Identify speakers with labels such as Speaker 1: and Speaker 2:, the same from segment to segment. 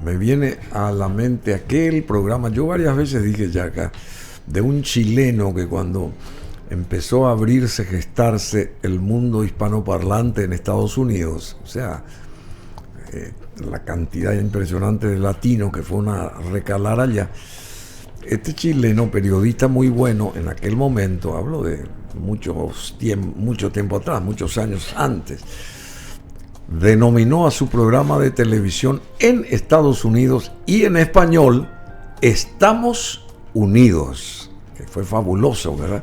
Speaker 1: me viene a la mente aquel programa, yo varias veces dije ya acá, de un chileno que cuando empezó a abrirse, gestarse el mundo hispanoparlante en Estados Unidos, o sea, la cantidad impresionante de latinos que fue una recalar allá. Este chileno, periodista muy bueno en aquel momento, hablo de mucho tiempo atrás, muchos años antes, denominó a su programa de televisión en Estados Unidos y en español Estamos Unidos, que fue fabuloso, ¿verdad?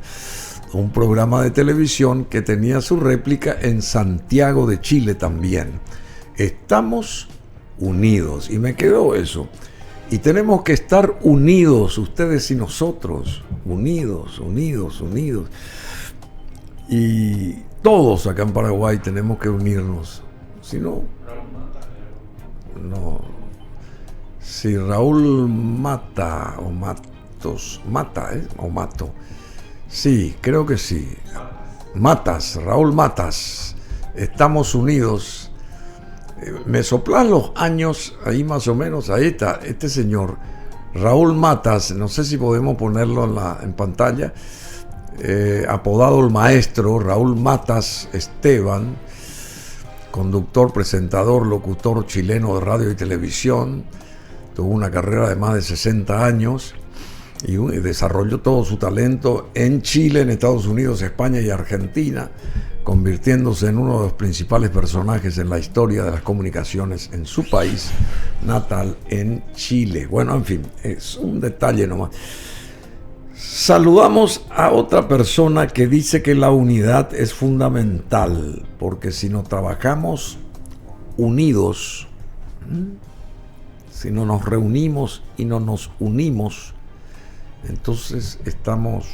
Speaker 1: Un programa de televisión que tenía su réplica en Santiago de Chile también. Estamos Unidos, y me quedó eso. Y tenemos que estar unidos, ustedes y nosotros, unidos. Y todos acá en Paraguay tenemos que unirnos. Si no, si Raúl Mata o Matos, o Mato, sí, creo que sí. Raúl Matas, Estamos Unidos. Me soplan los años, ahí más o menos, ahí está, este señor, Raúl Matas, no sé si podemos ponerlo en pantalla, apodado el maestro, Raúl Matas Esteban, conductor, presentador, locutor chileno de radio y televisión, tuvo una carrera de más de 60 años y desarrolló todo su talento en Chile, en Estados Unidos, España y Argentina, convirtiéndose en uno de los principales personajes en la historia de las comunicaciones en su país natal, en Chile. Bueno, en fin, es un detalle nomás. Saludamos a otra persona que dice que la unidad es fundamental, porque si no trabajamos unidos, si no nos reunimos y no nos unimos, entonces estamos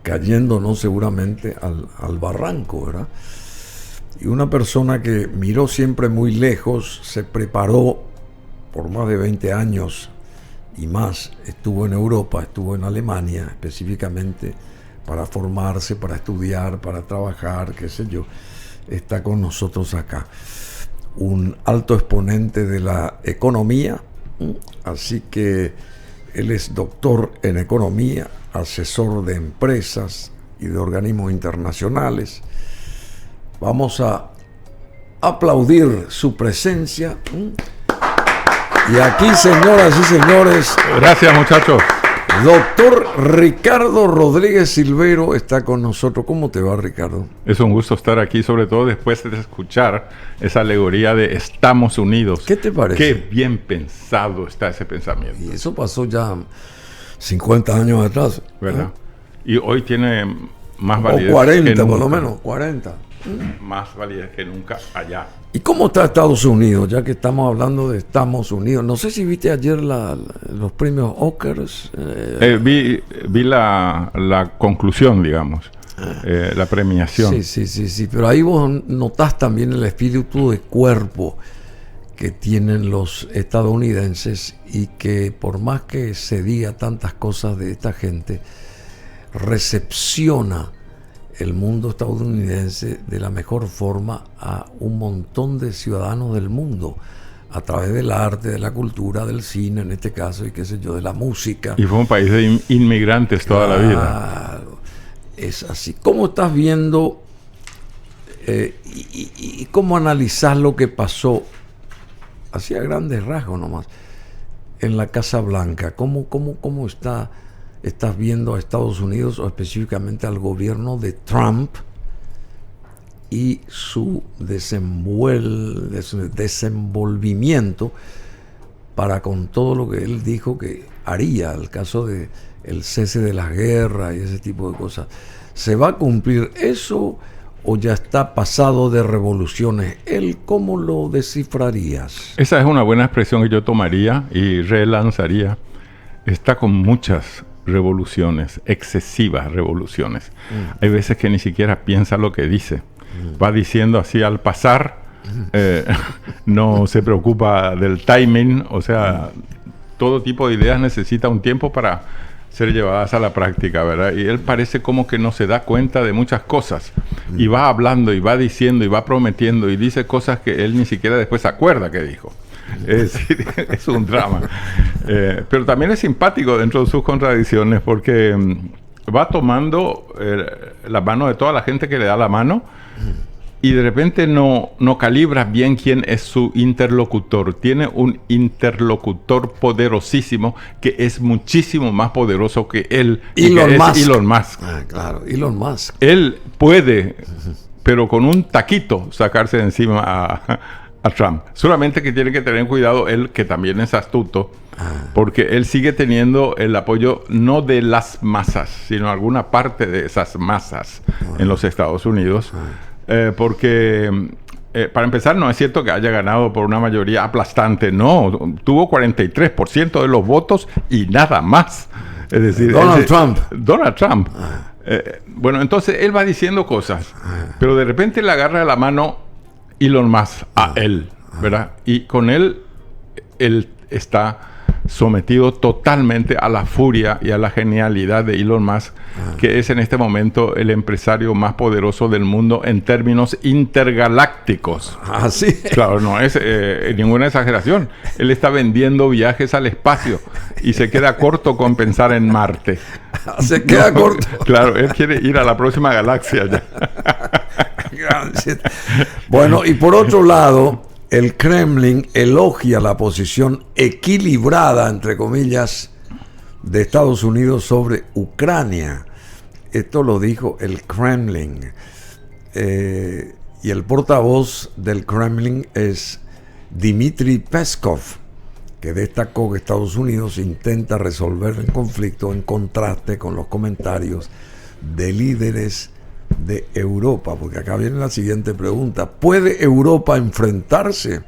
Speaker 1: cayéndonos seguramente al barranco, ¿verdad? Y una persona que miró siempre muy lejos, se preparó por más de 20 años y más, estuvo en Europa, estuvo en Alemania específicamente para formarse, para estudiar, para trabajar, qué sé yo, está con nosotros acá. Un alto exponente de la economía, así que él es doctor en economía, asesor de empresas y de organismos internacionales. Vamos a aplaudir su presencia. Y aquí, señoras y señores,
Speaker 2: gracias, muchachos.
Speaker 1: Doctor Ricardo Rodríguez Silveiro está con nosotros. ¿Cómo te va, Ricardo?
Speaker 2: Es un gusto estar aquí, sobre todo después de escuchar esa alegoría de Estamos Unidos.
Speaker 1: ¿Qué te parece?
Speaker 2: Qué bien pensado está ese pensamiento.
Speaker 1: Y eso pasó ya 50 años atrás,
Speaker 2: ¿verdad? Y hoy tiene más validez.
Speaker 1: O 40, por lo menos, 40.
Speaker 2: Más validez que nunca allá.
Speaker 1: ¿Y cómo está Estados Unidos? Ya que estamos hablando de Estados Unidos. No sé si viste ayer los premios Oscars.
Speaker 2: Vi la conclusión, digamos, la premiación.
Speaker 1: Sí. Pero ahí vos notás también el espíritu de cuerpo que tienen los estadounidenses y que por más que se diga tantas cosas de esta gente, recepciona el mundo estadounidense de la mejor forma a un montón de ciudadanos del mundo a través del arte, de la cultura, del cine en este caso y qué sé yo, de la música.
Speaker 2: Y fue un país de inmigrantes toda la vida.
Speaker 1: Claro, es así. ¿Cómo estás viendo y cómo analizás lo que pasó, así a grandes rasgos nomás, en la Casa Blanca? ¿Cómo estás viendo a Estados Unidos o específicamente al gobierno de Trump y su desenvolvimiento para con todo lo que él dijo que haría, el caso de el cese de la guerra y ese tipo de cosas? ¿Se va a cumplir eso o ya está pasado de revoluciones? ¿Él cómo lo descifrarías?
Speaker 2: Esa es una buena expresión que yo tomaría y relanzaría. Está con muchas revoluciones, excesivas revoluciones. Hay veces que ni siquiera piensa lo que dice. Va diciendo así al pasar, no se preocupa del timing, o sea, todo tipo de ideas necesita un tiempo para ser llevadas a la práctica, ¿verdad? Y él parece como que no se da cuenta de muchas cosas y va hablando y va diciendo y va prometiendo y dice cosas que él ni siquiera después se acuerda que dijo. Es decir, es un drama. Pero también es simpático dentro de sus contradicciones porque va tomando la mano de toda la gente que le da la mano y de repente no calibra bien quién es su interlocutor. Tiene un interlocutor poderosísimo que es muchísimo más poderoso que él.
Speaker 1: Elon Musk.
Speaker 2: Elon Musk.
Speaker 1: Claro, Elon Musk.
Speaker 2: Él puede, pero con un taquito, sacarse de encima a Trump. Solamente que tiene que tener cuidado él, que también es astuto, porque él sigue teniendo el apoyo no de las masas, sino alguna parte de esas masas en los Estados Unidos. Porque, para empezar, no es cierto que haya ganado por una mayoría aplastante. No, tuvo 43% de los votos y nada más. Es decir,
Speaker 1: Donald Trump.
Speaker 2: Bueno, entonces él va diciendo cosas, pero de repente le agarra la mano Elon Musk a él, ¿verdad? Y con él está sometido totalmente a la furia y a la genialidad de Elon Musk, que es en este momento el empresario más poderoso del mundo en términos intergalácticos.
Speaker 1: Sí.
Speaker 2: Claro, no es ninguna exageración. Él está vendiendo viajes al espacio y se queda corto con pensar en Marte.
Speaker 1: Se queda corto.
Speaker 2: Claro, él quiere ir a la próxima galaxia ya.
Speaker 1: Bueno, y por otro lado, el Kremlin elogia la posición equilibrada, entre comillas, de Estados Unidos sobre Ucrania. Esto lo dijo el Kremlin. Y el portavoz del Kremlin es Dmitry Peskov, que destacó que Estados Unidos intenta resolver el conflicto en contraste con los comentarios de líderes de Europa, porque acá viene la siguiente pregunta: ¿puede Europa enfrentarse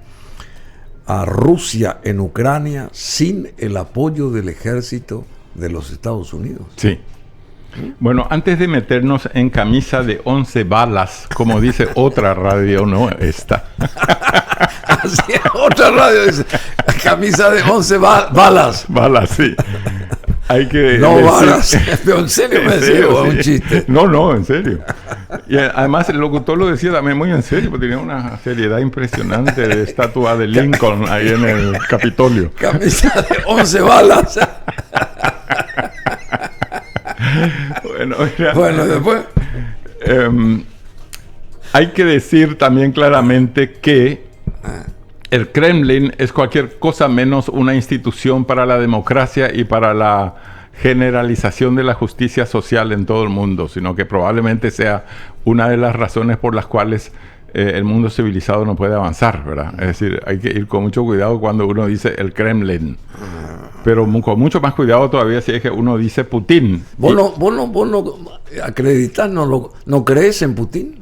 Speaker 1: a Rusia en Ucrania sin el apoyo del ejército de los Estados Unidos?
Speaker 2: Sí. Bueno, antes de meternos en camisa de 11 balas, como dice otra radio, no esta.
Speaker 1: Así, otra radio dice, camisa de 11 balas.
Speaker 2: Balas, sí. Hay que
Speaker 1: no
Speaker 2: decir,
Speaker 1: balas. ¿En serio me decía? ¿O un chiste?
Speaker 2: No, en serio. Y además el locutor lo decía también muy en serio, porque tenía una seriedad impresionante de estatua de Lincoln ahí en el Capitolio.
Speaker 1: Camisa de 11 balas. Bueno, después.
Speaker 2: Hay que decir también claramente que el Kremlin es cualquier cosa menos una institución para la democracia y para la generalización de la justicia social en todo el mundo, sino que probablemente sea una de las razones por las cuales el mundo civilizado no puede avanzar, ¿verdad? Es decir, hay que ir con mucho cuidado cuando uno dice el Kremlin, pero con mucho más cuidado todavía si es que uno dice Putin.
Speaker 1: ¿Vos no acreditas, no crees en Putin?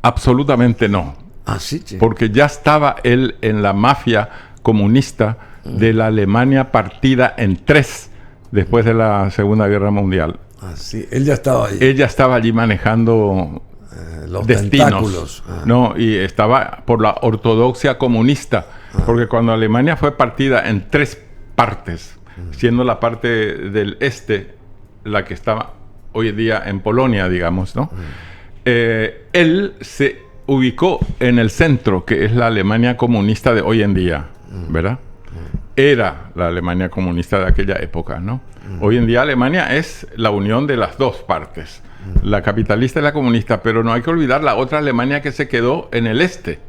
Speaker 2: Absolutamente no.
Speaker 1: Sí, che.
Speaker 2: Porque ya estaba él en la mafia comunista de la Alemania partida en 3 después de la Segunda Guerra Mundial.
Speaker 1: Sí, él ya estaba ahí.
Speaker 2: Él ya estaba allí manejando
Speaker 1: los
Speaker 2: destinos,
Speaker 1: tentáculos.
Speaker 2: ¿no? Y estaba por la ortodoxia comunista, porque cuando Alemania fue partida en 3 partes, siendo la parte del este la que estaba hoy en día en Polonia, digamos, ¿no? Él se ubicó en el centro, que es la Alemania comunista de hoy en día, ¿verdad? Era la Alemania comunista de aquella época, ¿no? Hoy en día Alemania es la unión de las dos partes, la capitalista y la comunista, pero no hay que olvidar la otra Alemania que se quedó en el este,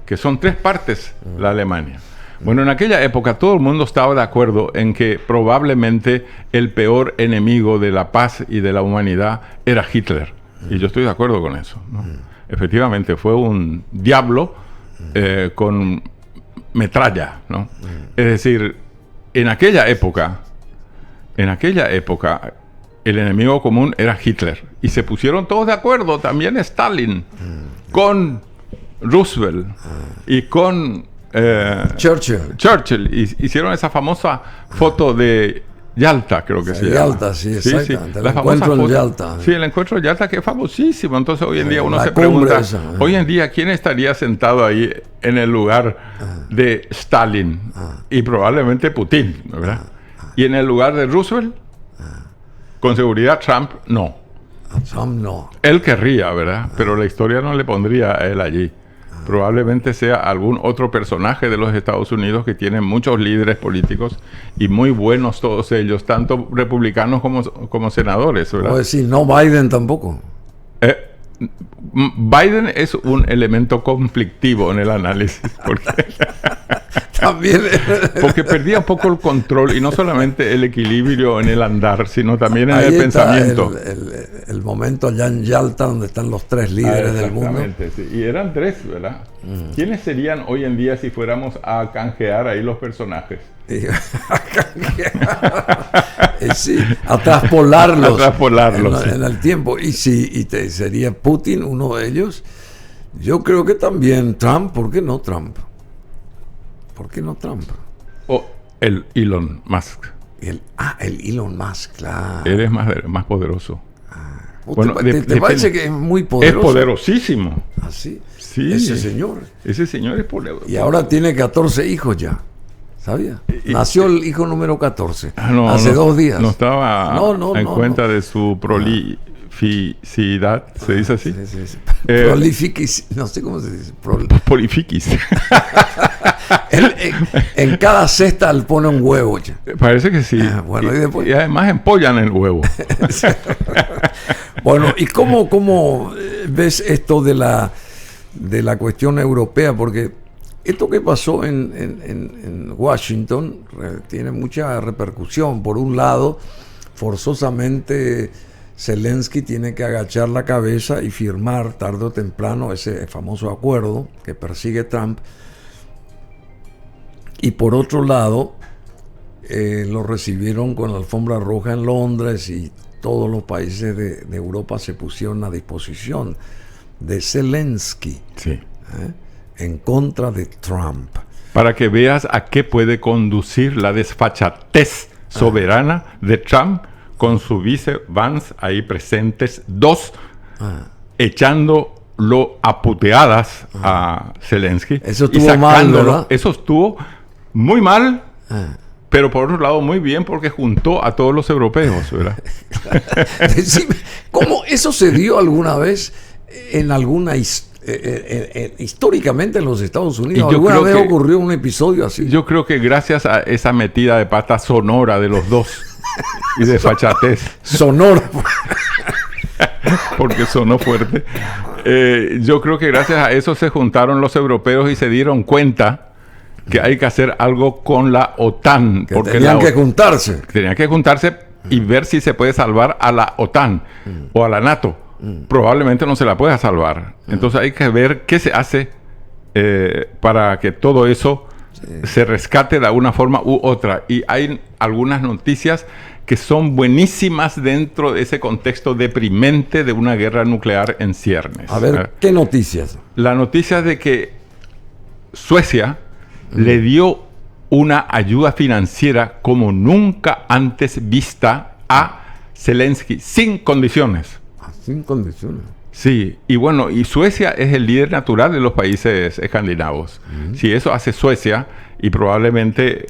Speaker 2: que son 3 partes la Alemania. Bueno, en aquella época todo el mundo estaba de acuerdo en que probablemente el peor enemigo de la paz y de la humanidad era Hitler, y yo estoy de acuerdo con eso, ¿no? Efectivamente, fue un diablo con metralla, ¿no? Es decir, en aquella época, el enemigo común era Hitler. Y se pusieron todos de acuerdo, también Stalin, con Roosevelt y con Churchill. Hicieron esa famosa foto de Yalta, creo que se llama.
Speaker 1: Yalta, sí, exactamente.
Speaker 2: El encuentro en Yalta. Sí, el encuentro en Yalta, que es famosísimo. Entonces hoy en día uno se pregunta, hoy en día, ¿quién estaría sentado ahí en el lugar de Stalin? Y probablemente Putin, ¿verdad? Y en el lugar de Roosevelt, con seguridad Trump, no.
Speaker 1: Trump no.
Speaker 2: Él querría, ¿verdad? Pero la historia no le pondría a él allí. Probablemente sea algún otro personaje de los Estados Unidos, que tiene muchos líderes políticos y muy buenos todos ellos, tanto republicanos como senadores, ¿verdad?
Speaker 1: O decir, no Biden tampoco.
Speaker 2: Biden es un elemento conflictivo en el análisis,
Speaker 1: También.
Speaker 2: porque perdía un poco el control, y no solamente el equilibrio en el andar, sino también en
Speaker 1: Ahí
Speaker 2: el
Speaker 1: está
Speaker 2: pensamiento.
Speaker 1: el momento allá en Yalta, donde están los 3 líderes del mundo.
Speaker 2: Sí. Y eran 3, ¿verdad? ¿Quiénes serían hoy en día si fuéramos a canjear ahí los personajes?
Speaker 1: Sí, a traspolarlos,
Speaker 2: A traspolarlos,
Speaker 1: en el tiempo. Y sería Putin uno de ellos. Yo creo que también Trump. ¿Por qué no Trump? ¿Por qué no Trump?
Speaker 2: O el Elon Musk.
Speaker 1: El Elon Musk, claro.
Speaker 2: Él es más poderoso.
Speaker 1: Bueno, ¿te parece que es muy poderoso?
Speaker 2: Es poderosísimo.
Speaker 1: ¿Ah, sí?
Speaker 2: Sí.
Speaker 1: Ese señor.
Speaker 2: Ese señor es poderoso.
Speaker 1: Y ahora tiene 14 hijos ya. ¿Sabía? Nació el hijo número 14. Hace 2 días.
Speaker 2: No estaba en cuenta de su prolificidad. ¿Se dice así?
Speaker 1: Sí. Prolificis. No sé cómo se dice.
Speaker 2: Prolificis.
Speaker 1: En cada cesta le pone un huevo ya.
Speaker 2: Parece que sí.
Speaker 1: Bueno, y después.
Speaker 2: Y además empollan el huevo.
Speaker 1: Bueno, ¿y cómo ves esto de la cuestión europea? Porque esto que pasó en Washington tiene mucha repercusión. Por un lado, forzosamente Zelensky tiene que agachar la cabeza y firmar tarde o temprano ese famoso acuerdo que persigue Trump. Y por otro lado, lo recibieron con la alfombra roja en Londres, y todos los países de Europa se pusieron a disposición de Zelensky.
Speaker 2: Sí.
Speaker 1: En contra de Trump.
Speaker 2: Para que veas a qué puede conducir la desfachatez soberana de Trump, con su vice Vance ahí presentes, 2 echándolo a puteadas a Zelensky.
Speaker 1: Eso estuvo mal, ¿verdad?
Speaker 2: Eso estuvo muy mal, pero por otro lado muy bien, porque juntó a todos los europeos, ¿verdad?
Speaker 1: Decime, ¿cómo eso se dio alguna vez en alguna históricamente en los Estados Unidos? ¿Alguna vez ocurrió un episodio así?
Speaker 2: Yo creo que gracias a esa metida de pata sonora de los dos y de fachatez.
Speaker 1: Sonora.
Speaker 2: Porque sonó fuerte. Yo creo que gracias a eso se juntaron los europeos y se dieron cuenta que hay que hacer algo con la OTAN.
Speaker 1: Porque tenían que juntarse.
Speaker 2: Tenían que juntarse y ver si se puede salvar a la OTAN o a la NATO. Probablemente no se la pueda salvar. Entonces hay que ver qué se hace para que todo eso se rescate de alguna forma u otra. Y hay algunas noticias que son buenísimas dentro de ese contexto deprimente de una guerra nuclear en ciernes.
Speaker 1: A ver, ¿qué noticias?
Speaker 2: La noticia de que Suecia le dio una ayuda financiera como nunca antes vista a Zelensky, sin condiciones.
Speaker 1: Sin condiciones.
Speaker 2: Sí, y bueno, y Suecia es el líder natural de los países escandinavos. Si eso hace Suecia, y probablemente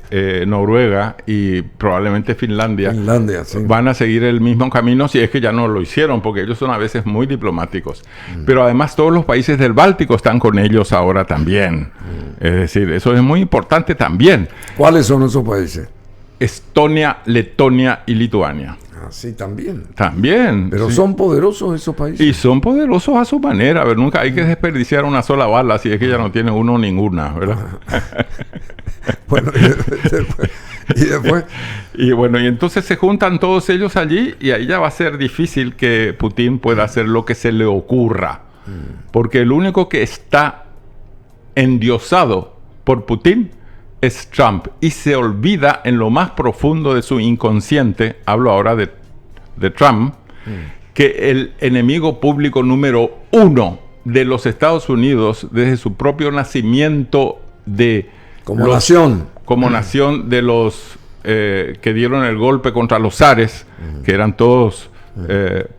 Speaker 2: Noruega y probablemente Finlandia
Speaker 1: sí,
Speaker 2: van a seguir el mismo camino, si es que ya no lo hicieron, porque ellos son a veces muy diplomáticos. Pero además todos los países del Báltico están con ellos ahora también. Es decir, eso es muy importante también.
Speaker 1: ¿Cuáles son esos países?
Speaker 2: Estonia, Letonia y Lituania.
Speaker 1: Sí, también.
Speaker 2: También.
Speaker 1: Pero
Speaker 2: sí,
Speaker 1: son poderosos esos países.
Speaker 2: Y son poderosos a su manera. A ver, nunca hay que desperdiciar una sola bala si es que ya no tiene uno ninguna, ¿verdad?
Speaker 1: Bueno, y después.
Speaker 2: Y bueno, y entonces se juntan todos ellos allí, y ahí ya va a ser difícil que Putin pueda hacer lo que se le ocurra. Porque el único que está endiosado por Putin es Trump, y se olvida en lo más profundo de su inconsciente, hablo ahora de Trump, que el enemigo público número 1 de los Estados Unidos desde su propio nacimiento
Speaker 1: como nación
Speaker 2: de los que dieron el golpe contra los zares, que eran todos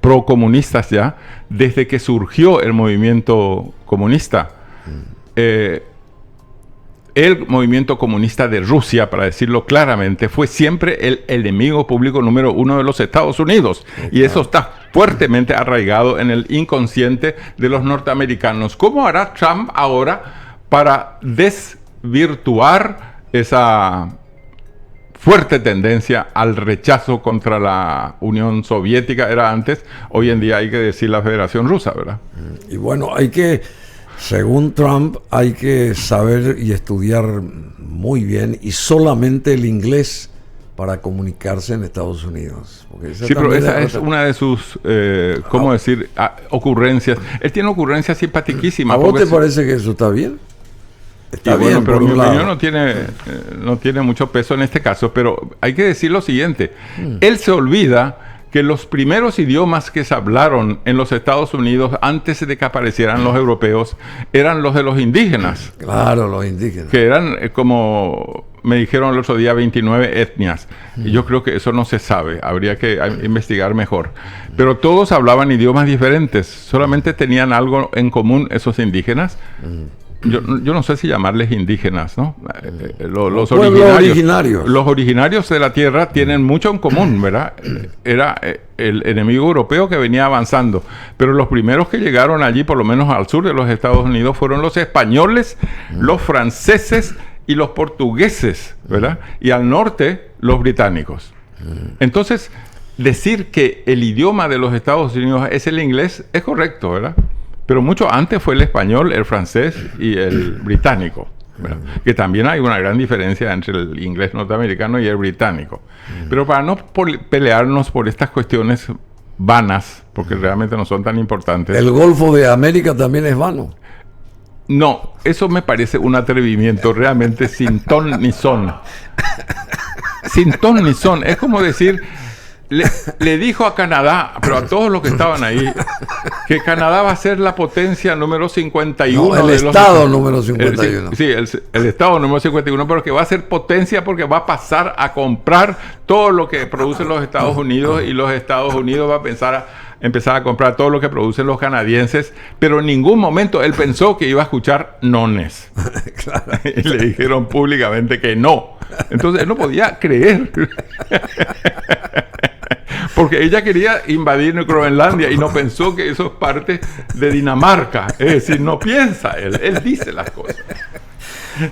Speaker 2: pro-comunistas ya, desde que surgió el movimiento comunista. El movimiento comunista de Rusia, para decirlo claramente, fue siempre el enemigo público número 1 de los Estados Unidos. Y eso está fuertemente arraigado en el inconsciente de los norteamericanos. ¿Cómo hará Trump ahora para desvirtuar esa fuerte tendencia al rechazo contra la Unión Soviética? Era antes, hoy en día hay que decir la Federación Rusa, ¿verdad?
Speaker 1: Y bueno, según Trump, hay que saber y estudiar muy bien y solamente el inglés para comunicarse en Estados Unidos.
Speaker 2: Sí, pero esa es una de sus, ¿cómo decir?, ocurrencias. Él tiene ocurrencias simpaticísimas.
Speaker 1: ¿A vos te parece que eso está bien?
Speaker 2: Está bien, pero mi opinión no tiene mucho peso en este caso, pero hay que decir lo siguiente. Él se olvida que los primeros idiomas que se hablaron en los Estados Unidos antes de que aparecieran los europeos eran los de los indígenas.
Speaker 1: Claro, los indígenas.
Speaker 2: Que eran, como me dijeron el otro día, 29 etnias. Y yo creo que eso no se sabe, habría que investigar mejor. Pero todos hablaban idiomas diferentes, solamente tenían algo en común esos indígenas. Yo no sé si llamarles indígenas, ¿no? Los originarios. Los originarios de la tierra tienen mucho en común, ¿verdad? Era el enemigo europeo que venía avanzando. Pero los primeros que llegaron allí, por lo menos al sur de los Estados Unidos, fueron los españoles, los franceses y los portugueses, ¿verdad? Y al norte, los británicos. Entonces, decir que el idioma de los Estados Unidos es el inglés es correcto, ¿verdad? Pero mucho antes fue el español, el francés y el británico, ¿verdad? Que también hay una gran diferencia entre el inglés norteamericano y el británico. Pero para no pelearnos por estas cuestiones vanas, porque realmente no son tan importantes.
Speaker 1: ¿El Golfo de América también es vano?
Speaker 2: No, eso me parece un atrevimiento realmente sin ton ni son. Sin ton ni son. Es como decir... Le dijo a Canadá, pero a todos los que estaban ahí, que Canadá va a ser la potencia número 51.
Speaker 1: No, el estado número 51.
Speaker 2: El estado número 51, pero que va a ser potencia porque va a pasar a comprar todo lo que producen los Estados Unidos y los Estados Unidos va a empezar a comprar todo lo que producen los canadienses, pero en ningún momento él pensó que iba a escuchar nones. Claro. Y le dijeron públicamente que no. Entonces él no podía creer. Porque ella quería invadir Groenlandia y no pensó que eso es parte de Dinamarca. Es decir, no piensa él dice las cosas.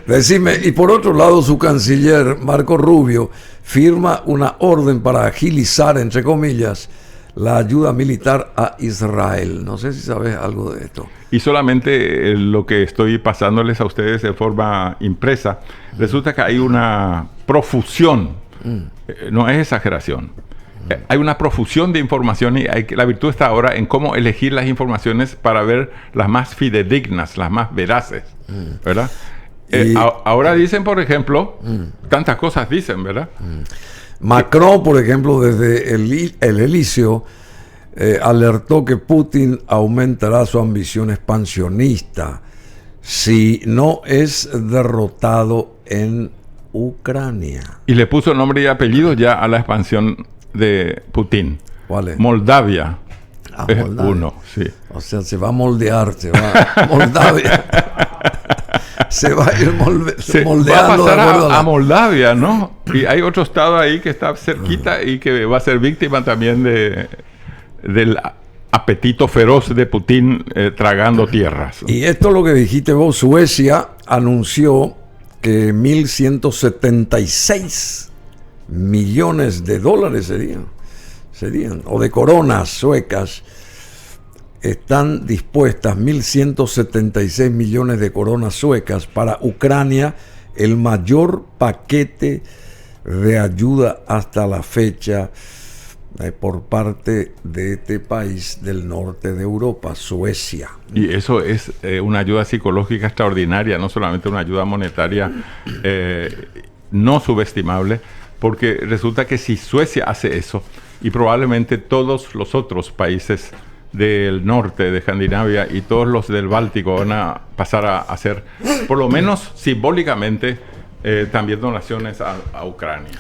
Speaker 1: Decime, y por otro lado su canciller, Marco Rubio, firma una orden para agilizar, entre comillas, la ayuda militar a Israel. No sé si sabes algo de esto.
Speaker 2: Y solamente lo que estoy pasándoles a ustedes de forma impresa, resulta que hay una profusión, no es exageración. Hay una profusión de información y la virtud está ahora en cómo elegir las informaciones para ver las más fidedignas, las más veraces, ¿verdad? Ahora dicen, por ejemplo, tantas cosas dicen, ¿verdad?
Speaker 1: Macron, por ejemplo, desde el Elíseo, alertó que Putin aumentará su ambición expansionista si no es derrotado en Ucrania.
Speaker 2: Y le puso nombre y apellido ya a la expansión de Putin.
Speaker 1: ¿Cuál es?
Speaker 2: Moldavia. Es
Speaker 1: Moldavia.
Speaker 2: Uno, sí.
Speaker 1: O sea, se va a moldear, se va a Moldavia. Se va a ir moldeando.
Speaker 2: Va a pasar a Moldavia, ¿no? Y hay otro estado ahí que está cerquita y que va a ser víctima también del apetito feroz de Putin tragando tierras.
Speaker 1: Y esto es lo que dijiste vos. Suecia anunció que 1.176 millones de dólares serían, o de coronas suecas, están dispuestas 1.176 millones de coronas suecas para Ucrania, el mayor paquete de ayuda hasta la fecha por parte de este país del norte de Europa, Suecia.
Speaker 2: Y eso es una ayuda psicológica extraordinaria, no solamente una ayuda monetaria no subestimable, porque resulta que si Suecia hace eso, y probablemente todos los otros países del norte de Escandinavia y todos los del Báltico van a pasar a hacer, por lo menos simbólicamente, también donaciones a Ucrania.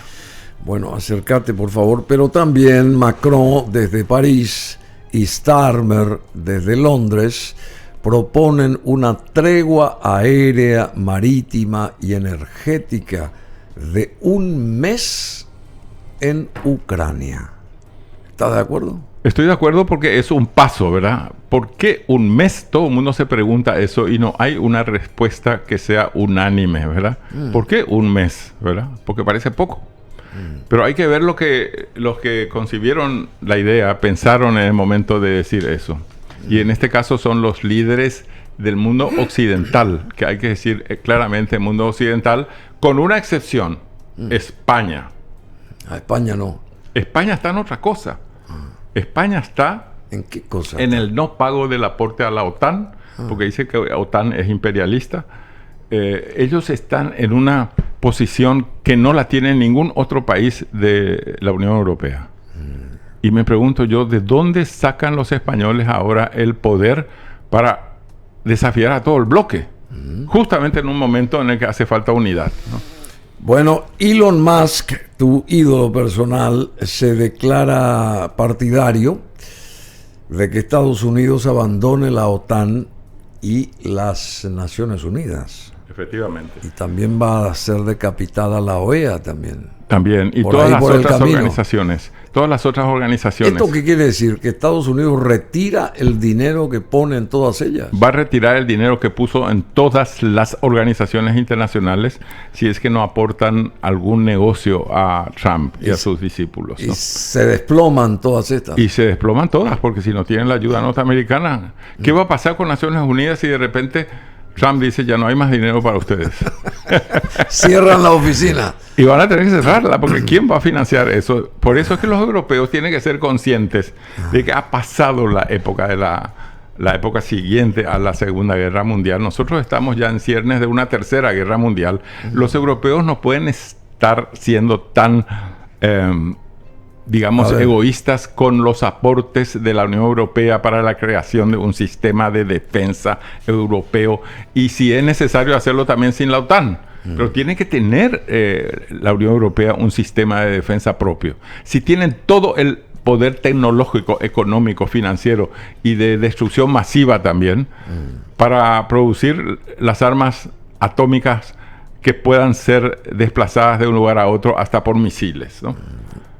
Speaker 1: Bueno, acércate por favor, pero también Macron desde París y Starmer desde Londres proponen una tregua aérea, marítima y energética de un mes en Ucrania. ¿Estás de acuerdo?
Speaker 2: Estoy de acuerdo porque es un paso, ¿verdad? ¿Por qué un mes? Todo el mundo se pregunta eso y no hay una respuesta que sea unánime, ¿verdad? ¿Por qué un mes, verdad? Porque parece poco. Pero hay que ver lo que los que concibieron la idea pensaron en el momento de decir eso. Y en este caso son los líderes del mundo occidental, que hay que decir claramente mundo occidental, con una excepción, España.
Speaker 1: A España no.
Speaker 2: España está en otra cosa. España está
Speaker 1: ¿En qué cosa?
Speaker 2: en el no pago del aporte a la OTAN, porque dice que la OTAN es imperialista. Ellos están en una posición que no la tiene ningún otro país de la Unión Europea. Y me pregunto yo, ¿de dónde sacan los españoles ahora el poder para desafiar a todo el bloque? Justamente en un momento en el que hace falta unidad, ¿no?
Speaker 1: Bueno, Elon Musk, tu ídolo personal, se declara partidario de que Estados Unidos abandone la OTAN y las Naciones Unidas.
Speaker 2: Efectivamente.
Speaker 1: Y también va a ser decapitada la OEA también.
Speaker 2: También, y
Speaker 1: Por
Speaker 2: todas
Speaker 1: ahí,
Speaker 2: las
Speaker 1: por el
Speaker 2: otras
Speaker 1: camino.
Speaker 2: organizaciones. Todas las otras organizaciones.
Speaker 1: ¿Esto qué quiere decir? ¿Que Estados Unidos retira el dinero que pone en todas ellas?
Speaker 2: Va a retirar el dinero que puso en todas las organizaciones internacionales si es que no aportan algún negocio a Trump y a sus discípulos,
Speaker 1: Y
Speaker 2: ¿no?
Speaker 1: se desploman todas estas.
Speaker 2: Y se desploman todas, porque si no tienen la ayuda norteamericana, ¿qué va a pasar con Naciones Unidas si de repente Trump dice ya no hay más dinero para ustedes?
Speaker 1: Cierran la oficina.
Speaker 2: Y van a tener que cerrarla, porque ¿quién va a financiar eso? Por eso es que los europeos tienen que ser conscientes de que ha pasado la época de la época siguiente a la Segunda Guerra Mundial. Nosotros estamos ya en ciernes de una tercera guerra mundial. Los europeos no pueden estar siendo tan, digamos, egoístas con los aportes de la Unión Europea para la creación de un sistema de defensa europeo. Y si es necesario hacerlo también sin la OTAN. Pero tiene que tener la Unión Europea un sistema de defensa propio. Si tienen todo el poder tecnológico, económico, financiero y de destrucción masiva también para producir las armas atómicas que puedan ser desplazadas de un lugar a otro hasta por misiles, ¿no?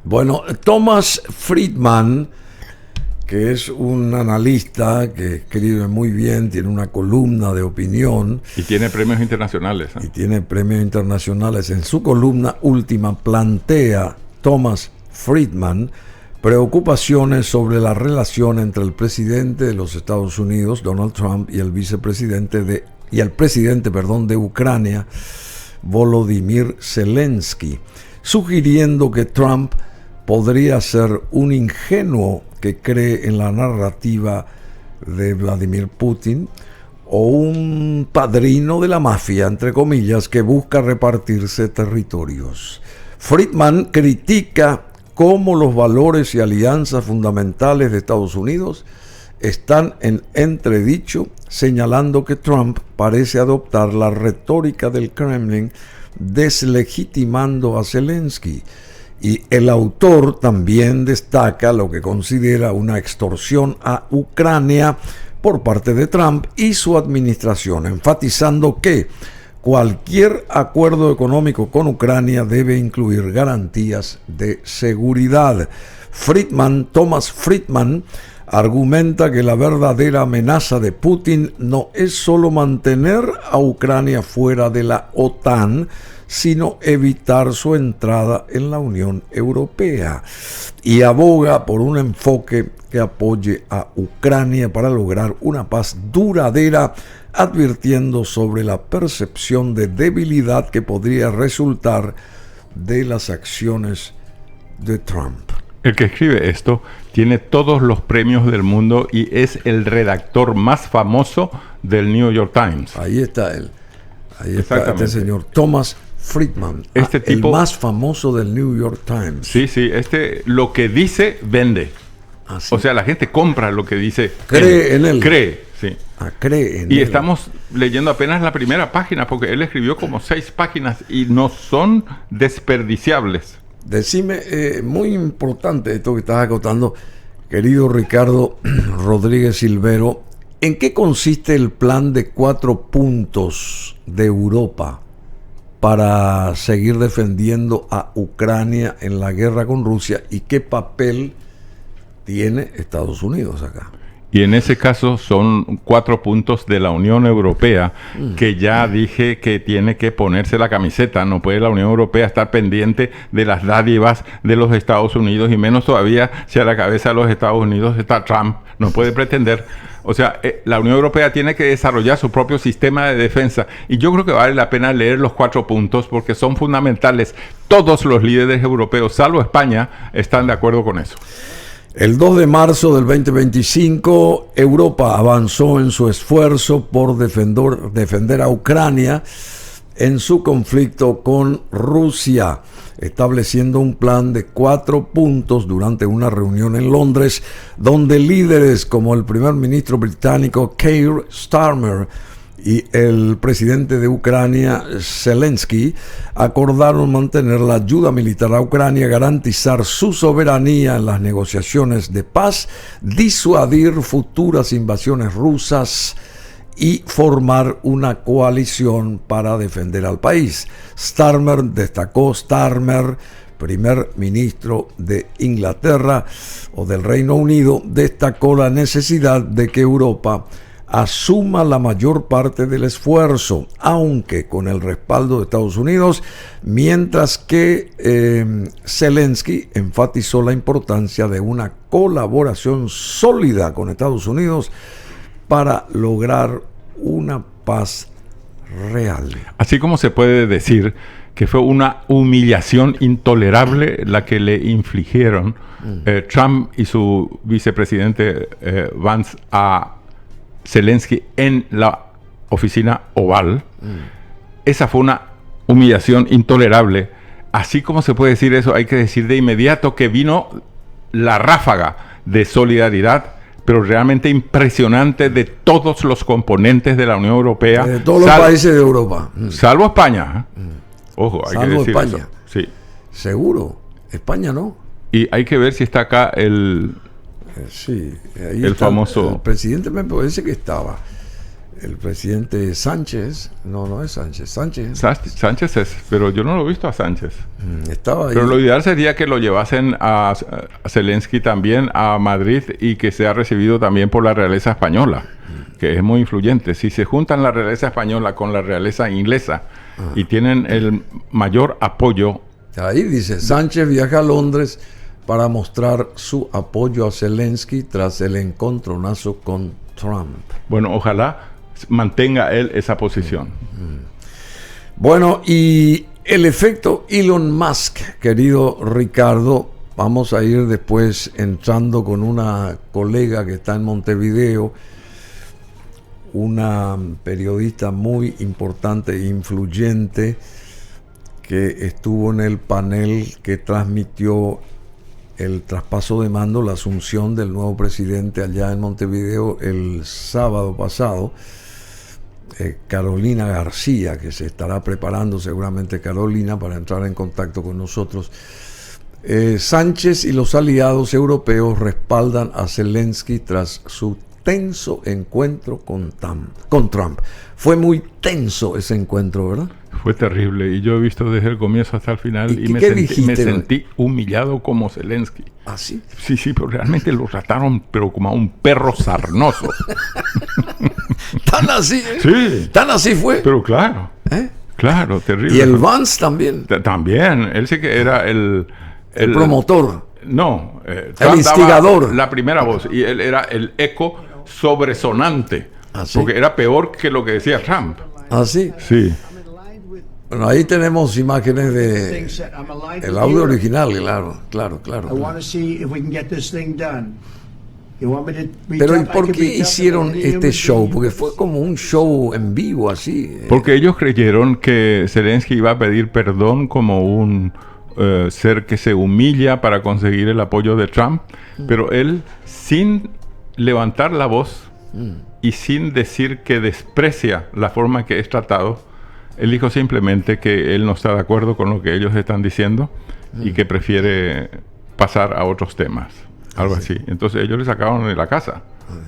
Speaker 1: Bueno, Thomas Friedman, que es un analista que escribe muy bien, tiene una columna de opinión.
Speaker 2: Y tiene premios internacionales, ¿no?
Speaker 1: Y tiene premios internacionales. En su columna última plantea Thomas Friedman preocupaciones sobre la relación entre el presidente de los Estados Unidos, Donald Trump, y el presidente de Ucrania, Volodymyr Zelensky, sugiriendo que Trump podría ser un ingenuo que cree en la narrativa de Vladimir Putin o un padrino de la mafia, entre comillas, que busca repartirse territorios. Friedman critica cómo los valores y alianzas fundamentales de Estados Unidos están en entredicho, señalando que Trump parece adoptar la retórica del Kremlin, deslegitimando a Zelensky. Y el autor también destaca lo que considera una extorsión a Ucrania por parte de Trump y su administración, enfatizando que cualquier acuerdo económico con Ucrania debe incluir garantías de seguridad. Thomas Friedman, argumenta que la verdadera amenaza de Putin no es solo mantener a Ucrania fuera de la OTAN, sino evitar su entrada en la Unión Europea, y aboga por un enfoque que apoye a Ucrania para lograr una paz duradera, advirtiendo sobre la percepción de debilidad que podría resultar de las acciones de Trump.
Speaker 2: El que escribe esto tiene todos los premios del mundo y es el redactor más famoso del New York Times.
Speaker 1: Ahí está él. Ahí está este señor Thomas Friedman,
Speaker 2: este tipo,
Speaker 1: el más famoso del New York Times.
Speaker 2: Sí, lo que dice, vende.
Speaker 1: ¿Ah, sí?
Speaker 2: O sea, la gente compra lo que dice.
Speaker 1: Cree en él.
Speaker 2: Cree, sí.
Speaker 1: Cree en
Speaker 2: y
Speaker 1: él.
Speaker 2: Estamos leyendo apenas la primera página, porque él escribió como 6 páginas y no son desperdiciables.
Speaker 1: Decime, muy importante esto que estás acotando, querido Ricardo Rodríguez Silvero, ¿en qué consiste el plan de 4 puntos de Europa para seguir defendiendo a Ucrania en la guerra con Rusia, y qué papel tiene Estados Unidos acá.
Speaker 2: Y en ese caso son 4 puntos de la Unión Europea, que ya dije que tiene que ponerse la camiseta. No puede la Unión Europea estar pendiente de las dádivas de los Estados Unidos, y menos todavía si a la cabeza de los Estados Unidos está Trump. No puede pretender. O sea, la Unión Europea tiene que desarrollar su propio sistema de defensa. Y yo creo que vale la pena leer los 4 puntos porque son fundamentales. Todos los líderes europeos, salvo España, están de acuerdo con eso.
Speaker 1: El 2 de marzo del 2025, Europa avanzó en su esfuerzo por defender a Ucrania en su conflicto con Rusia, estableciendo un plan de 4 puntos durante una reunión en Londres, donde líderes como el primer ministro británico Keir Starmer y el presidente de Ucrania, Zelensky, acordaron mantener la ayuda militar a Ucrania, garantizar su soberanía en las negociaciones de paz, disuadir futuras invasiones rusas y formar una coalición para defender al país. Starmer, primer ministro de Inglaterra o del Reino Unido, destacó la necesidad de que Europa asuma la mayor parte del esfuerzo, aunque con el respaldo de Estados Unidos, mientras que Zelensky enfatizó la importancia de una colaboración sólida con Estados Unidos para lograr una paz real.
Speaker 2: Así como se puede decir que fue una humillación intolerable la que le infligieron Trump y su vicepresidente Vance a Zelensky en la oficina Oval. Esa fue una humillación intolerable. Así como se puede decir eso, hay que decir de inmediato que vino la ráfaga de solidaridad, pero realmente impresionante, de todos los componentes de la Unión Europea.
Speaker 1: De todos los países de Europa.
Speaker 2: Salvo España. Ojo, hay que decir
Speaker 1: España.
Speaker 2: eso. Sí.
Speaker 1: Seguro. España no.
Speaker 2: Y hay que ver si está acá el famoso...
Speaker 1: El presidente me parece que estaba. El presidente Sánchez. No es Sánchez.
Speaker 2: Sánchez es, pero yo no lo he visto a Sánchez.
Speaker 1: Estaba ahí.
Speaker 2: Pero lo ideal sería que lo llevasen a Zelensky también a Madrid y que sea recibido también por la realeza española, que es muy influyente. Si se juntan la realeza española con la realeza inglesa y tienen el mayor apoyo...
Speaker 1: Ahí dice, Sánchez viaja a Londres para mostrar su apoyo a Zelensky tras el encontronazo con Trump.
Speaker 2: Bueno, ojalá mantenga él esa posición.
Speaker 1: Bueno, y el efecto Elon Musk, querido Ricardo, vamos a ir después entrando con una colega que está en Montevideo, una periodista muy importante e influyente que estuvo en el panel que transmitió el traspaso de mando, la asunción del nuevo presidente allá en Montevideo el sábado pasado, Carolina García, que se estará preparando seguramente Carolina para entrar en contacto con nosotros. Sánchez y los aliados europeos respaldan a Zelensky tras su tenso encuentro con Trump. Fue muy tenso ese encuentro, ¿verdad?
Speaker 2: Fue terrible, y yo he visto desde el comienzo hasta el final y me sentí humillado como Zelensky.
Speaker 1: ¿Ah, sí?
Speaker 2: Sí, pero realmente lo trataron pero como a un perro sarnoso.
Speaker 1: ¿Tan así?
Speaker 2: Sí.
Speaker 1: ¿Tan así fue?
Speaker 2: Pero claro. Claro, terrible.
Speaker 1: Y el Vance también.
Speaker 2: También, él sí que era el
Speaker 1: promotor.
Speaker 2: No,
Speaker 1: el instigador.
Speaker 2: La primera voz, y él era el eco sobresonante.
Speaker 1: ¿Ah, sí?
Speaker 2: Porque era peor que lo que decía Trump.
Speaker 1: ¿Ah, sí?
Speaker 2: Sí.
Speaker 1: Bueno, ahí tenemos imágenes de el audio original, claro. Pero ¿y por qué hicieron este show? Porque fue como un show en vivo así.
Speaker 2: Porque ellos creyeron que Zelensky iba a pedir perdón como un ser que se humilla para conseguir el apoyo de Trump, pero él, sin levantar la voz y sin decir que desprecia la forma que es tratado, él dijo simplemente que él no está de acuerdo con lo que ellos están diciendo y que prefiere pasar a otros temas, algo así. Entonces ellos le sacaron de la casa.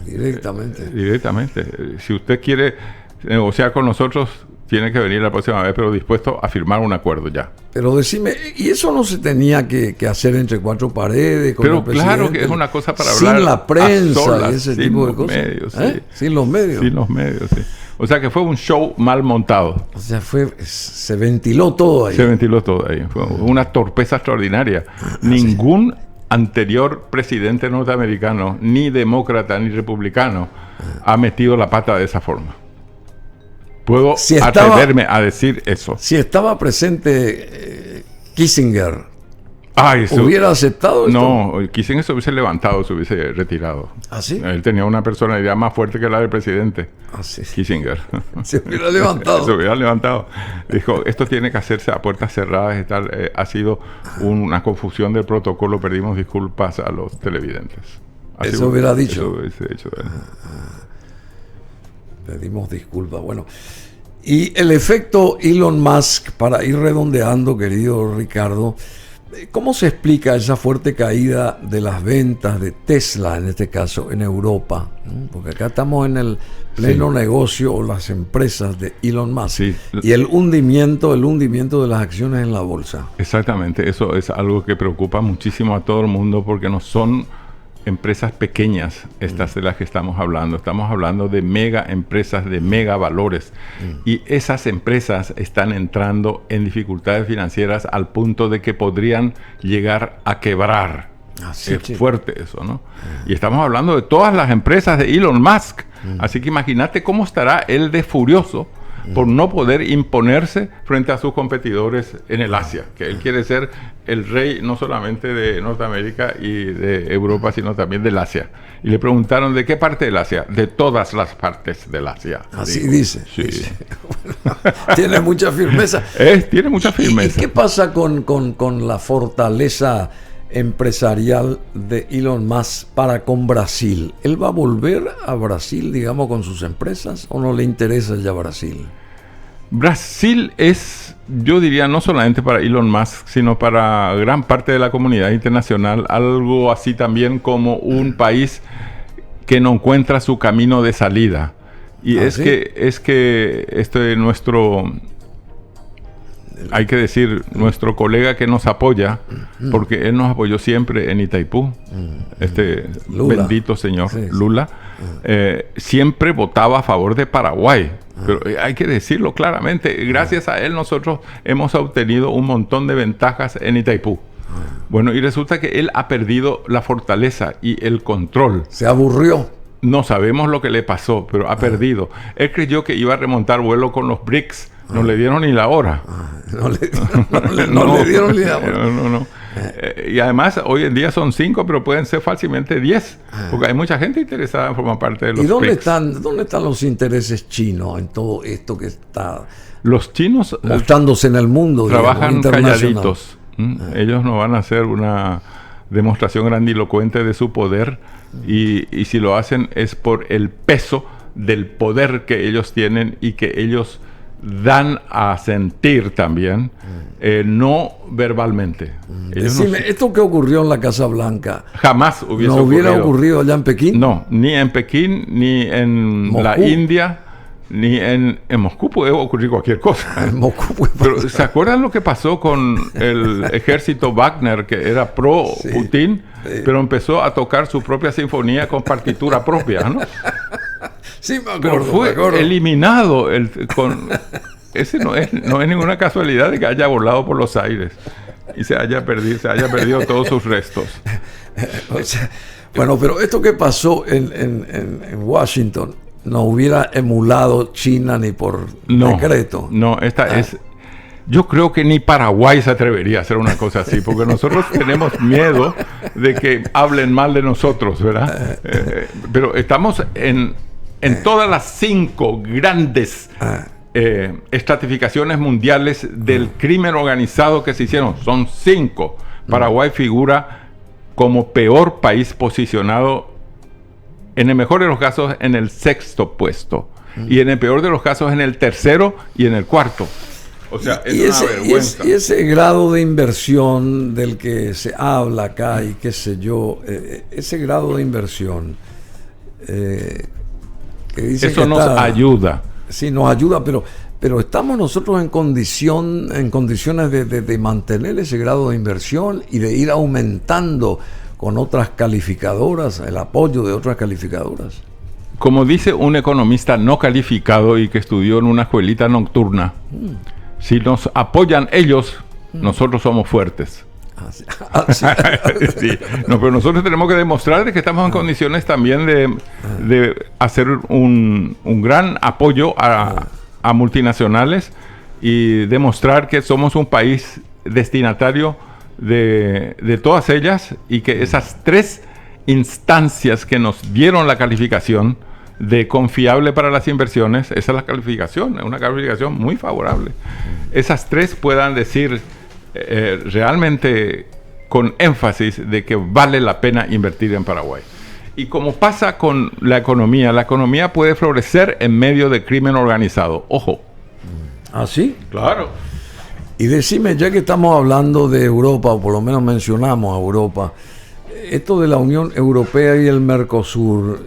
Speaker 1: Directamente.
Speaker 2: Directamente. Si usted quiere negociar con nosotros, tiene que venir la próxima vez, pero dispuesto a firmar un acuerdo ya.
Speaker 1: Pero decime, ¿y eso no se tenía que hacer entre cuatro paredes? Con
Speaker 2: Pero
Speaker 1: el
Speaker 2: claro que es una cosa para hablar
Speaker 1: sin la prensa
Speaker 2: solas,
Speaker 1: y ese tipo de cosas.
Speaker 2: Medios, sí.
Speaker 1: Sin los medios.
Speaker 2: Sin los medios, sí. O sea que fue un show mal montado.
Speaker 1: O sea, se ventiló todo ahí.
Speaker 2: Se ventiló todo ahí. Fue una torpeza extraordinaria. Ningún anterior presidente norteamericano, ni demócrata ni republicano, ha metido la pata de esa forma. Puedo atreverme a decir eso.
Speaker 1: Si estaba presente Kissinger,
Speaker 2: Eso,
Speaker 1: ¿hubiera aceptado esto?
Speaker 2: No, Kissinger se hubiese levantado, se hubiese retirado.
Speaker 1: ¿Ah, sí?
Speaker 2: Él tenía una personalidad más fuerte que la del presidente.
Speaker 1: ¿Ah, sí?
Speaker 2: Kissinger.
Speaker 1: Se hubiera levantado.
Speaker 2: Se hubiera levantado. Dijo, esto tiene que hacerse a puertas cerradas y tal. Ha sido una confusión del protocolo. Pedimos disculpas a los televidentes.
Speaker 1: Eso hubiera dicho.
Speaker 2: Eso hubiese dicho él.
Speaker 1: Pedimos disculpas. Bueno, y el efecto Elon Musk, para ir redondeando, querido Ricardo, ¿cómo se explica esa fuerte caída de las ventas de Tesla, en este caso, en Europa? Porque acá estamos en el pleno negocio o las empresas de Elon Musk.
Speaker 2: Sí.
Speaker 1: Y el hundimiento de las acciones en la bolsa.
Speaker 2: Exactamente, eso es algo que preocupa muchísimo a todo el mundo porque no son empresas pequeñas estas de las que estamos hablando. Estamos hablando de mega empresas, de mega valores. Y esas empresas están entrando en dificultades financieras al punto de que podrían llegar a quebrar. Es fuerte eso, ¿no? Y estamos hablando de todas las empresas de Elon Musk. Así que imagínate cómo estará él de furioso por no poder imponerse frente a sus competidores en el Asia, que él quiere ser el rey no solamente de Norteamérica y de Europa, sino también del Asia. Y le preguntaron, ¿de qué parte del Asia? De todas las partes del Asia.
Speaker 1: Así
Speaker 2: dijo.
Speaker 1: dice.
Speaker 2: Sí.
Speaker 1: Dice. Bueno, tiene mucha firmeza.
Speaker 2: Tiene mucha firmeza.
Speaker 1: ¿Y qué pasa con la fortaleza empresarial de Elon Musk para con Brasil? ¿Él va a volver a Brasil, digamos, con sus empresas o no le interesa ya Brasil?
Speaker 2: Brasil es, yo diría, no solamente para Elon Musk, sino para gran parte de la comunidad internacional, algo así también como un país que no encuentra su camino de salida. Y es que nuestro... Hay que decir, nuestro colega que nos apoya, porque él nos apoyó siempre en Itaipú,
Speaker 1: Lula.
Speaker 2: Bendito señor Lula, siempre votaba a favor de Paraguay. Pero hay que decirlo claramente, gracias a él nosotros hemos obtenido un montón de ventajas en Itaipú. Bueno, y resulta que él ha perdido la fortaleza y el control.
Speaker 1: Se aburrió.
Speaker 2: No sabemos lo que le pasó, pero ha perdido. Él creyó que iba a remontar vuelo con los BRICS. No le dieron ni la hora.
Speaker 1: No le dieron ni la hora.
Speaker 2: No. Y además, hoy en día son 5, pero pueden ser fácilmente 10. Porque hay mucha gente interesada en formar parte de los
Speaker 1: ¿Y dónde
Speaker 2: BRICS.
Speaker 1: dónde están los intereses chinos en todo esto que está
Speaker 2: Los chinos
Speaker 1: mostrándose en el mundo?
Speaker 2: Trabajan calladitos. Ellos no van a hacer una demostración grandilocuente de su poder. Y si lo hacen es por el peso del poder que ellos tienen y que ellos dan a sentir también, no verbalmente.
Speaker 1: Decime, esto que ocurrió en la Casa Blanca
Speaker 2: jamás
Speaker 1: ¿no hubiera ocurrido allá en Pekín?
Speaker 2: No, ni en Pekín, ni en
Speaker 1: Moscú.
Speaker 2: La India, ni en Moscú puede ocurrir cualquier cosa.
Speaker 1: En Moscú
Speaker 2: Pero ¿se acuerdan lo que pasó con el ejército Wagner, que era pro Putin, pero empezó a tocar su propia sinfonía con partitura propia, ¿no?
Speaker 1: Sí, me
Speaker 2: Pero
Speaker 1: acuerdo,
Speaker 2: fue eliminado. Ese no es ninguna casualidad de que haya volado por los aires y se haya perdido todos sus restos.
Speaker 1: O sea, bueno, pero esto que pasó en Washington no hubiera emulado China ni por decreto.
Speaker 2: No, yo creo que ni Paraguay se atrevería a hacer una cosa así, porque nosotros tenemos miedo de que hablen mal de nosotros, ¿verdad? Pero estamos en todas las 5 grandes estratificaciones mundiales del crimen organizado que se hicieron. Son 5. Paraguay figura como peor país posicionado, en el mejor de los casos, en el 6º puesto. Y en el peor de los casos, en el 3º y en el 4º. O sea, es una vergüenza.
Speaker 1: Y ese grado de inversión del que se habla acá y qué sé yo, ese grado de inversión que dicen
Speaker 2: eso
Speaker 1: que
Speaker 2: nos ayuda.
Speaker 1: Sí, nos ayuda, pero Pero estamos nosotros en condiciones de mantener ese grado de inversión y de ir aumentando con otras calificadoras, el apoyo de otras calificadoras.
Speaker 2: Como dice un economista no calificado y que estudió en una escuelita nocturna, si nos apoyan ellos, nosotros somos fuertes. Sí. No, pero nosotros tenemos que demostrar de que estamos en condiciones también de hacer un gran apoyo a multinacionales y demostrar que somos un país destinatario de todas ellas, y que esas 3 instancias que nos dieron la calificación de confiable para las inversiones, esa es la calificación, es una calificación muy favorable. Esas 3 puedan decir realmente con énfasis de que vale la pena invertir en Paraguay. Y como pasa con la economía puede florecer en medio de crimen organizado. Ojo.
Speaker 1: ¿Ah, sí?
Speaker 2: Claro.
Speaker 1: Y decime, ya que estamos hablando de Europa, o por lo menos mencionamos a Europa, esto de la Unión Europea y el Mercosur,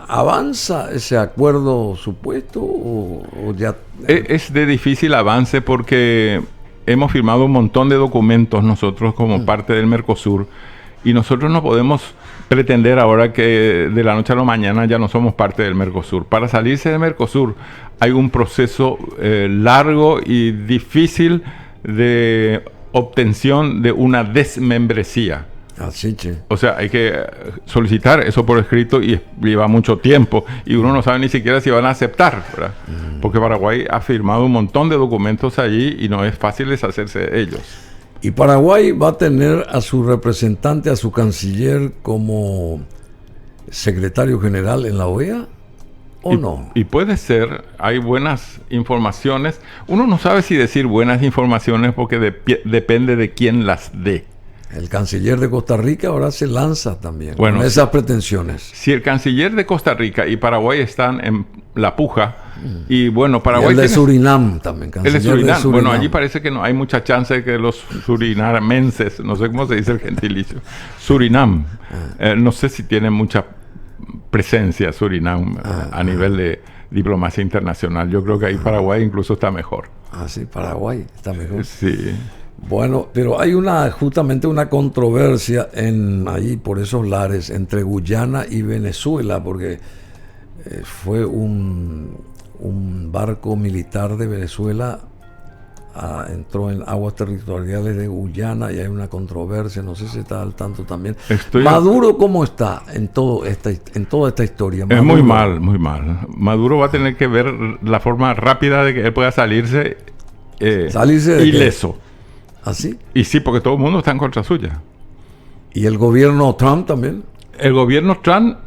Speaker 1: ¿avanza ese acuerdo supuesto o ya...?
Speaker 2: Es de difícil avance porque hemos firmado un montón de documentos nosotros como parte del Mercosur, y nosotros no podemos pretender ahora que de la noche a la mañana ya no somos parte del Mercosur. Para salirse del Mercosur hay un proceso largo y difícil de obtención de una desmembresía.
Speaker 1: Así, che.
Speaker 2: O sea, hay que solicitar eso por escrito y lleva mucho tiempo, y uno no sabe ni siquiera si van a aceptar, ¿verdad? Porque Paraguay ha firmado un montón de documentos allí y no es fácil deshacerse de ellos.
Speaker 1: ¿Y Paraguay va a tener a su representante, a su canciller, como secretario general en la OEA o no?
Speaker 2: Y puede ser, hay buenas informaciones. Uno no sabe si decir buenas informaciones porque depende de quién las dé.
Speaker 1: El canciller de Costa Rica ahora se lanza también
Speaker 2: con
Speaker 1: esas pretensiones.
Speaker 2: Si el canciller de Costa Rica y Paraguay están en la puja, y bueno, Paraguay...
Speaker 1: Y el de Surinam también,
Speaker 2: canciller de Surinam. Bueno, allí parece que no hay mucha chance de que los surinamenses, no sé cómo se dice el gentilicio, Surinam, no sé si tienen mucha presencia Surinam a nivel de diplomacia internacional. Yo creo que ahí Paraguay incluso está mejor.
Speaker 1: Ah, sí, Paraguay está mejor.
Speaker 2: Sí.
Speaker 1: Bueno, pero hay justamente una controversia allí por esos lares entre Guyana y Venezuela, porque fue un barco militar de Venezuela, entró en aguas territoriales de Guyana, y hay una controversia, no sé si está al tanto también. Maduro, ¿cómo está en toda esta historia? Maduro.
Speaker 2: Es muy mal, muy mal. Maduro va a tener que ver la forma rápida de que él pueda salirse ileso.
Speaker 1: ¿Así?
Speaker 2: Y sí, porque todo el mundo está en contra suya.
Speaker 1: ¿Y el gobierno Trump también?
Speaker 2: El gobierno Trump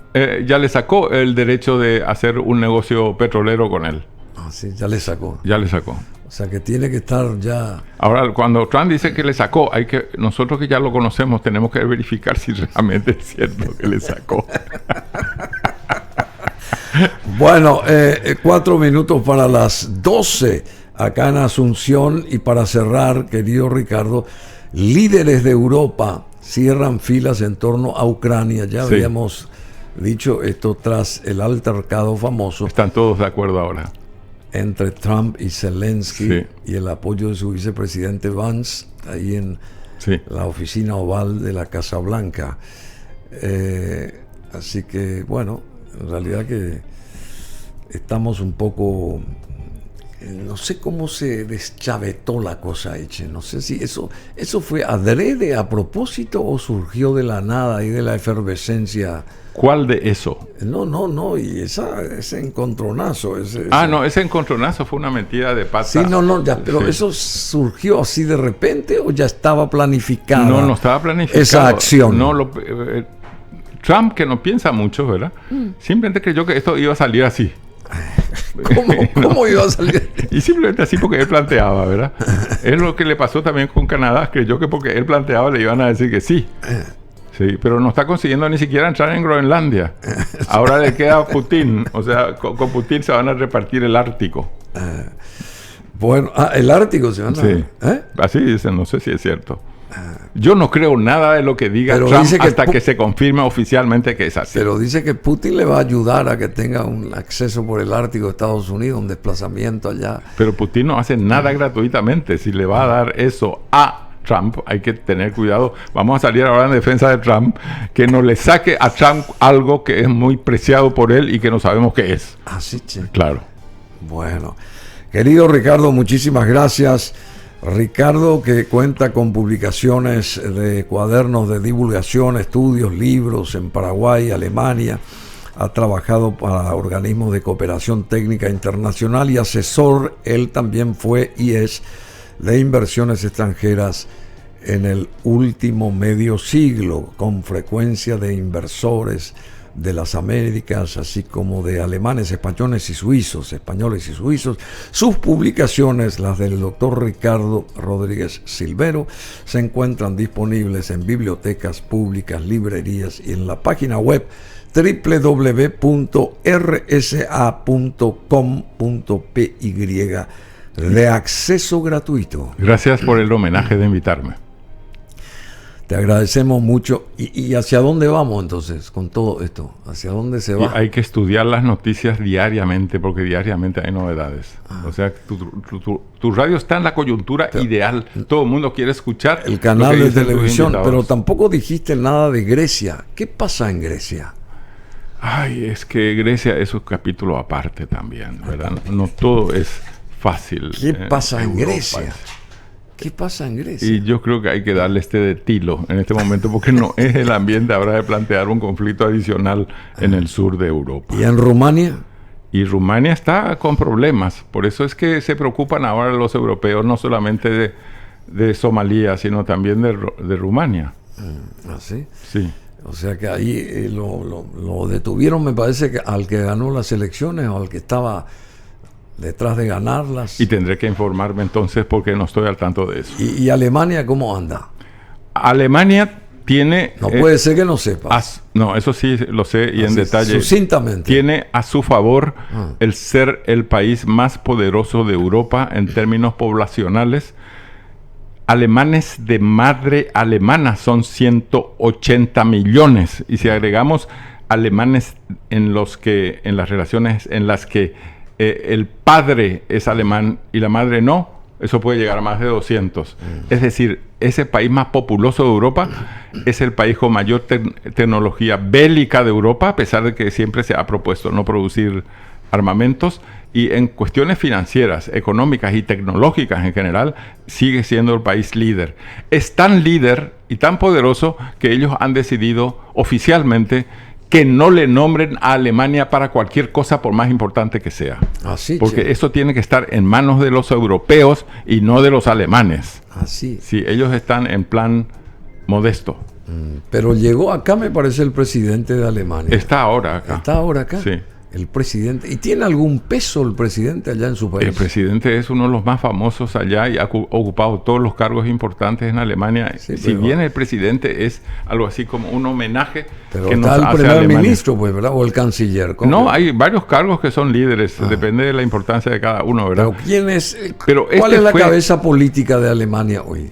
Speaker 2: ya le sacó el derecho de hacer un negocio petrolero con él.
Speaker 1: Ah, sí, ya le sacó.
Speaker 2: Ya le sacó.
Speaker 1: O sea que tiene que estar ya...
Speaker 2: Ahora, cuando Trump dice que le sacó, nosotros que ya lo conocemos, tenemos que verificar si realmente es cierto que le sacó.
Speaker 1: Bueno, 4 minutos para las 12 acá en Asunción, y para cerrar, querido Ricardo, líderes de Europa cierran filas en torno a Ucrania. Ya habíamos dicho esto tras el altercado famoso.
Speaker 2: Están todos de acuerdo ahora.
Speaker 1: Entre Trump y Zelensky, y el apoyo de su vicepresidente Vance ahí en la oficina oval de la Casa Blanca. Así que, bueno, en realidad que estamos un poco... No sé cómo se deschavetó la cosa, Eche. No sé si eso fue adrede, a propósito, o surgió de la nada y de la efervescencia.
Speaker 2: ¿Cuál de eso?
Speaker 1: No, y ese encontronazo. Ese
Speaker 2: encontronazo fue una mentira de pata.
Speaker 1: Sí, pero ¿eso surgió así de repente o ya estaba planificada?
Speaker 2: No estaba planificado.
Speaker 1: Esa acción.
Speaker 2: Trump, que no piensa mucho, ¿verdad? Simplemente creyó que esto iba a salir así.
Speaker 1: ¿Cómo iba a salir?
Speaker 2: Y simplemente así porque él planteaba, ¿verdad? Es lo que le pasó también con Canadá, creyó que porque él planteaba le iban a decir que sí. Sí, pero no está consiguiendo ni siquiera entrar en Groenlandia. Ahora le queda Putin, o sea, con Putin se van a repartir el Ártico.
Speaker 1: Bueno, el Ártico se van a...
Speaker 2: Sí, así dicen, no sé si es cierto. Yo no creo nada de lo que diga
Speaker 1: Pero
Speaker 2: Trump
Speaker 1: dice que
Speaker 2: hasta que se confirme oficialmente que es así.
Speaker 1: Pero dice que Putin le va a ayudar a que tenga un acceso por el Ártico de Estados Unidos, un desplazamiento allá.
Speaker 2: Pero Putin no hace nada gratuitamente. Si le va a dar eso a Trump, hay que tener cuidado. Vamos a salir ahora en defensa de Trump, que no le saque a Trump algo que es muy preciado por él y que no sabemos qué es.
Speaker 1: Así, che.
Speaker 2: Claro.
Speaker 1: Bueno, querido Ricardo, muchísimas gracias. Ricardo, que cuenta con publicaciones de cuadernos de divulgación, estudios, libros en Paraguay, Alemania, ha trabajado para organismos de cooperación técnica internacional y asesor, él también fue y es, de inversiones extranjeras en el último medio siglo, con frecuencia de inversores de las Américas, así como de alemanes, españoles y suizos. Sus publicaciones, las del doctor Ricardo Rodríguez Silvero, se encuentran disponibles en bibliotecas públicas, librerías y en la página web www.rsa.com.py de acceso gratuito.
Speaker 2: Gracias por el homenaje de invitarme.
Speaker 1: Te agradecemos mucho. ¿Y hacia dónde vamos entonces con todo esto? ¿Hacia dónde se va?
Speaker 2: Y hay que estudiar las noticias diariamente porque diariamente hay novedades. O sea, tu radio está en la coyuntura ideal. Todo el mundo quiere escuchar
Speaker 1: el canal de televisión, pero tampoco dijiste nada de Grecia. ¿Qué pasa en Grecia?
Speaker 2: Ay, es que Grecia es un capítulo aparte también, ¿verdad? No todo es fácil.
Speaker 1: ¿Qué pasa en Grecia? ¿Qué pasa en Grecia?
Speaker 2: Y yo creo que hay que darle de tilo en este momento porque no es el ambiente ahora de plantear un conflicto adicional en el sur de Europa.
Speaker 1: ¿Y en Rumania?
Speaker 2: Y Rumania está con problemas. Por eso es que se preocupan ahora los europeos, no solamente de Somalia, sino también de Rumania.
Speaker 1: ¿Ah, sí?
Speaker 2: Sí.
Speaker 1: O sea que ahí lo detuvieron, me parece, que al que ganó las elecciones o al que estaba detrás de ganarlas.
Speaker 2: Y tendré que informarme entonces porque no estoy al tanto de eso.
Speaker 1: ¿Y Alemania cómo anda?
Speaker 2: Alemania tiene...
Speaker 1: No puede ser que no sepas.
Speaker 2: No, eso sí lo sé y en detalle.
Speaker 1: Sucintamente.
Speaker 2: Tiene a su favor el ser el país más poderoso de Europa en términos poblacionales. Alemanes de madre alemana son 180 millones. Y si agregamos alemanes en las relaciones en las que el padre es alemán y la madre no, eso puede llegar a más de 200. Es decir, ese país más populoso de Europa es el país con mayor tecnología bélica de Europa, a pesar de que siempre se ha propuesto no producir armamentos, y en cuestiones financieras, económicas y tecnológicas en general, sigue siendo el país líder. Es tan líder y tan poderoso que ellos han decidido oficialmente que no le nombren a Alemania para cualquier cosa, por más importante que sea.
Speaker 1: Así,
Speaker 2: porque eso tiene que estar en manos de los europeos y no de los alemanes.
Speaker 1: Así.
Speaker 2: Sí, ellos están en plan modesto.
Speaker 1: Pero llegó acá, me parece, el presidente de Alemania.
Speaker 2: Está ahora acá.
Speaker 1: ¿Está ahora acá?
Speaker 2: Sí.
Speaker 1: El presidente. ¿Y tiene algún peso el presidente allá en su país?
Speaker 2: El presidente es uno de los más famosos allá y ha ocupado todos los cargos importantes en Alemania. Sí, si bien el presidente es algo así como un homenaje.
Speaker 1: Pero que está el primer ministro, pues, ¿verdad? O el canciller.
Speaker 2: No, hay varios cargos que son líderes. Depende de la importancia de cada uno, ¿verdad?
Speaker 1: Pero ¿quién es? ¿Cuál es la cabeza política de Alemania hoy?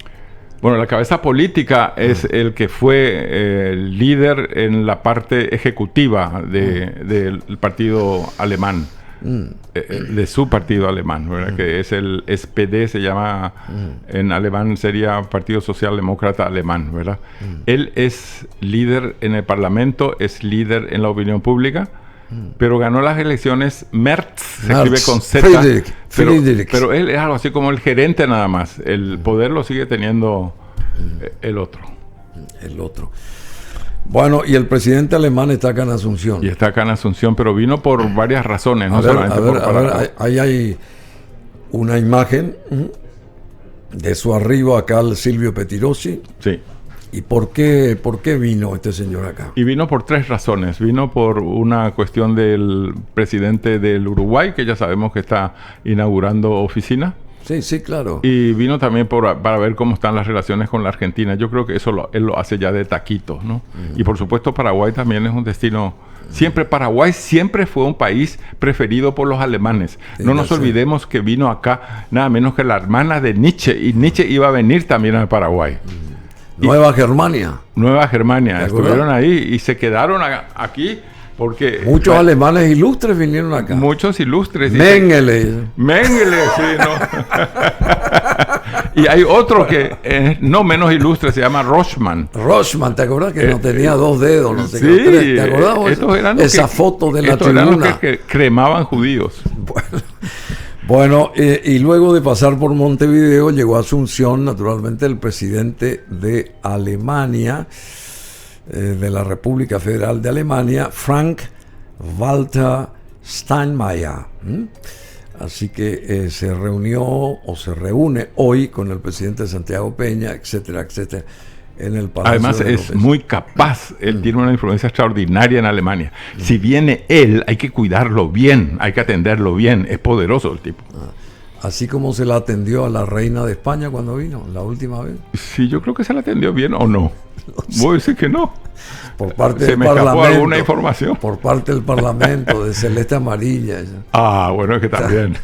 Speaker 2: Bueno, la cabeza política es el que fue líder en la parte ejecutiva del partido alemán, de su partido alemán, ¿verdad? Que es el SPD, se llama, en alemán sería Partido Socialdemócrata Alemán, ¿verdad? Él es líder en el Parlamento, es líder en la opinión pública, pero ganó las elecciones Merz, se escribe con Z, pero él es algo así como el gerente nada más. El poder lo sigue teniendo el otro.
Speaker 1: El otro. Bueno, y el presidente alemán está acá en Asunción.
Speaker 2: Y está acá en Asunción, pero vino por varias razones. No
Speaker 1: ahí hay una imagen de su arribo acá al Silvio Pettirossi.
Speaker 2: Sí.
Speaker 1: ¿Y por qué vino este señor acá?
Speaker 2: Y vino por tres razones. Vino por una cuestión del presidente del Uruguay, que ya sabemos que está inaugurando oficina.
Speaker 1: Sí, sí, claro.
Speaker 2: Y vino también para ver cómo están las relaciones con la Argentina. Yo creo que eso él lo hace ya de taquitos, ¿no? Y por supuesto Paraguay también es un destino... Paraguay siempre fue un país preferido por los alemanes. Sí, no nos olvidemos que vino acá nada menos que la hermana de Nietzsche, y Nietzsche iba a venir también al Paraguay.
Speaker 1: Nueva Germania.
Speaker 2: Nueva Germania.
Speaker 1: ¿Te
Speaker 2: Estuvieron
Speaker 1: acuerdas?
Speaker 2: ahí y se quedaron aquí porque...
Speaker 1: Muchos alemanes ilustres vinieron acá.
Speaker 2: Muchos ilustres.
Speaker 1: Mengele.
Speaker 2: Mengele, sí, ¿no? Y hay otro que es no menos ilustre, se llama Rochman.
Speaker 1: Rochman, ¿te acuerdas que no tenía 2 dedos? No sé
Speaker 2: Sí,
Speaker 1: qué, 3? ¿Te acordás?
Speaker 2: estos eran los
Speaker 1: Esa
Speaker 2: que-
Speaker 1: foto de la
Speaker 2: estos eran
Speaker 1: tribuna.
Speaker 2: los que cremaban judíos.
Speaker 1: Bueno, y luego de pasar por Montevideo llegó a Asunción, naturalmente, el presidente de Alemania, de la República Federal de Alemania, Frank-Walter Steinmeier. Así que se reunió o se reúne hoy con el presidente Santiago Peña, etcétera, etcétera, en el Palacio
Speaker 2: Además
Speaker 1: de
Speaker 2: es
Speaker 1: López.
Speaker 2: muy capaz, él tiene una influencia extraordinaria en Alemania. Si viene él, hay que cuidarlo bien, hay que atenderlo bien, es poderoso el tipo.
Speaker 1: Así como se la atendió a la reina de España cuando vino, la última vez,
Speaker 2: Sí, yo creo que se la atendió bien o no. Voy a decir que no.
Speaker 1: por parte
Speaker 2: Se
Speaker 1: del
Speaker 2: me escapó
Speaker 1: Parlamento.
Speaker 2: alguna información.
Speaker 1: Por parte del Parlamento, de Celeste Amarilla.
Speaker 2: Ah, bueno, es que también.